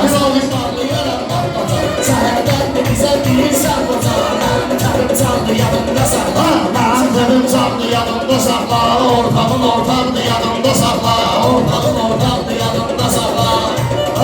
Biz alışlarlayarak atlatar. Səhərdən bizə bilirsən qocan. Mənim təbim canlı yanımda saxla. Mənim təbim canlı yanımda saxla. Ortağın ortaqdı yanımda saxla. Ortağın ortaqdı yanımda saxla.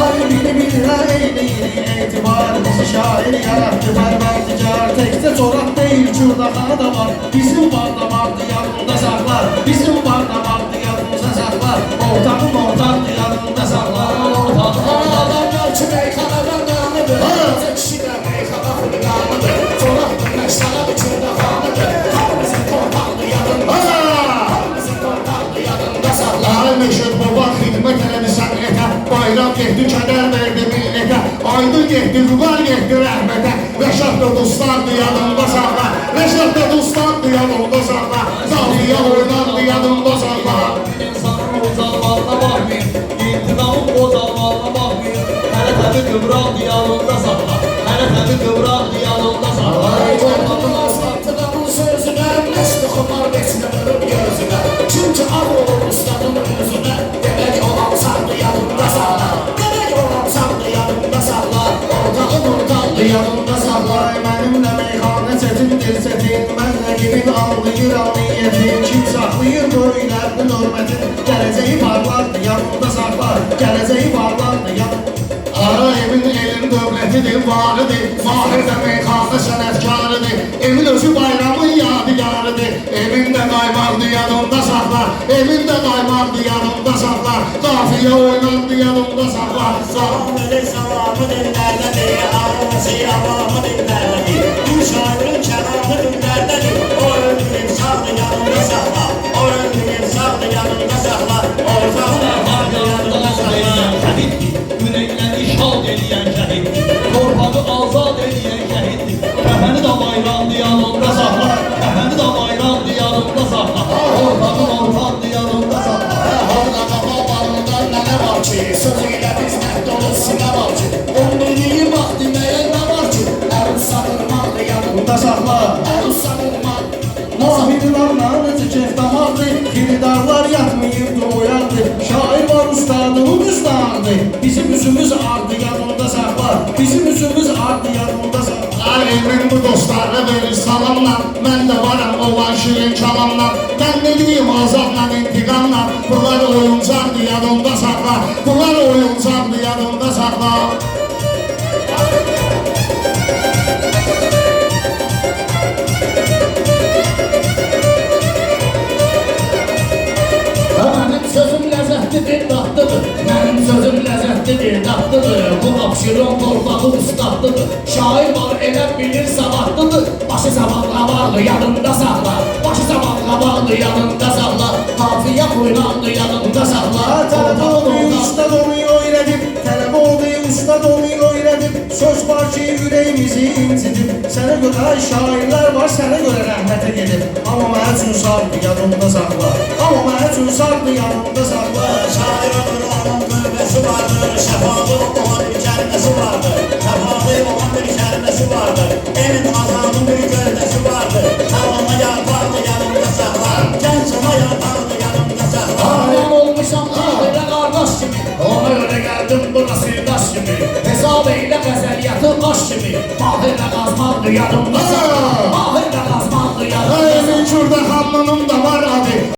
Ay bili bilirlər eyleyin etibar. Bizi şair yarattı pərverdigar. Tekcə çoraq deyil çurdağa da var. Bizim barda vardı yanımda saxlar. Bizim barda vardı yanımda saxlar. Ortağın ortaqdı yanımda saxlar. Ortağın Adamlar ki meyxanadan qanıdır. Özə kişi də meyxana xuliqanıdır. Çoraqdır məştəqədir çurdaxanıdır. Hamımızın torpaqlı yanımda saxla. Hamımızın torpaqlı yanımda saxla. Ay Meşhur baba xidmət elədi sənətə. Bayram getdi kədər verdi millətə. Aydın getdi Vüqar getdi rəhmətə. Rəşad da dostlardı yanımda saxla. Rəşad da dostlardı yanımda saxla. Zafiyə oynandı yanımda saxla. İnsanın uzalmalına bakmayın, intikamın bozalmalına bakmayın. Hele tabi kıvrak diyalogda sakla, hele tabi kıvrak diyalogda sakla. Ay torpağın asfaltıda bu sözünə. Nəşli xumar beçinə vurub gözünə. Çünki ağ olur ustadın üzünə. Demək olan sandı yanımda saxla. Demək olan sandı yanımda saxla. Ortağın ortaqlı yanımda saxla. Ay mənimlə meyxanə çətindir çətin. Mən rəqibin anlayır aniyyətin. Kim saxlayır böylərdi hörmətin. Gələcəyi varlardı yanımda saxlar. Gələcəyi varlardı yanımda. Ara evin elin dövlətidir, varıdır. Mahir də meyxanə sənətkarıdır. Evin özü bayramın yadigarıdır. Evin də qaymaqdı yanımda saxla. Evin də qaymaqdı yanımda saxla. Qafiyə oynandı yanımda saxla. Salamı dillərdədir, ağrısı avamı dillərdədir. Bu şairin kəlamı dillərdədir. O öldürür sağdı yanımda saxla. O öldürür sağdı yanımda saxla. Ortağın ortağın yanımda saxla. Yürekleri şad ediyen şehittir, torpağı azad ediyen şehittir. Kefeni de bayramdı yanımda sakla, kefeni de bayramdı yanımda sakla. Ortağın ortağın yanımda sakla. Orada baba barında nənə var ki, sözüyle biz məhd olur sinə var ki. Ömrlüyü bax deməyə nə var ki, ərun sanırmalı yanımda saxla. Ərun sanırmalı. Mahirlarla necə kef damardı. Xiridarlar yatmayıbdı oyandı. Şair var ustadının üstadı. Bizim üzümüz ardı yanımda saxlar. Bizim üzümüz ardı yanımda saxlar. Ay evin bu dostlarına verir salamla. Mən də varam olan şirin kalamla. Mən ne diyeyim azadla intiqamla. Bunlar oyuncaqdı yanımda saxla. Bunlar oyuncaqdı yanımda saxla. Mənim sözüm ləzzətli bir dadlıdır. Mənim sözüm ləzzətli bir dadlıdır. Bu Abşeron torpağı ustadlıdır. Şair var elə bilir savadlıdır. Başı zamanla vardı yanımda saxla. Başı zamanla vardı yanımda saxla. Hafiyə oynandı yanımda saxla. Tələb oldu ustad onu öyrədib. Tələb oldu ustad onu öyrədib. Söz var ki ürəyimizi incidib. Sənə görə şairlər var, sənə görə rəhmətə gedib. Amma mənə üçün sardı yanımda saxla. Amma mənə üçün sardı yanımda saxla. Şair olur, onun qüvvəsi vardır. Şəfalı olan bir kəlməsi vardır. Şəfalı olan bir kəlməsi vardır. Evin azamın bir gövdəsi vardır. Havana yarpardı yanımda saxla. Gənc ona yarpardı yanımda saxla. Anam olmuşam ahirə qardaş kimi. Ona görə gəldim buna sirdaş kimi. Hesab eylə qəzəliyyatı baş kimi. Mahirə qazmandı yanımda saxla.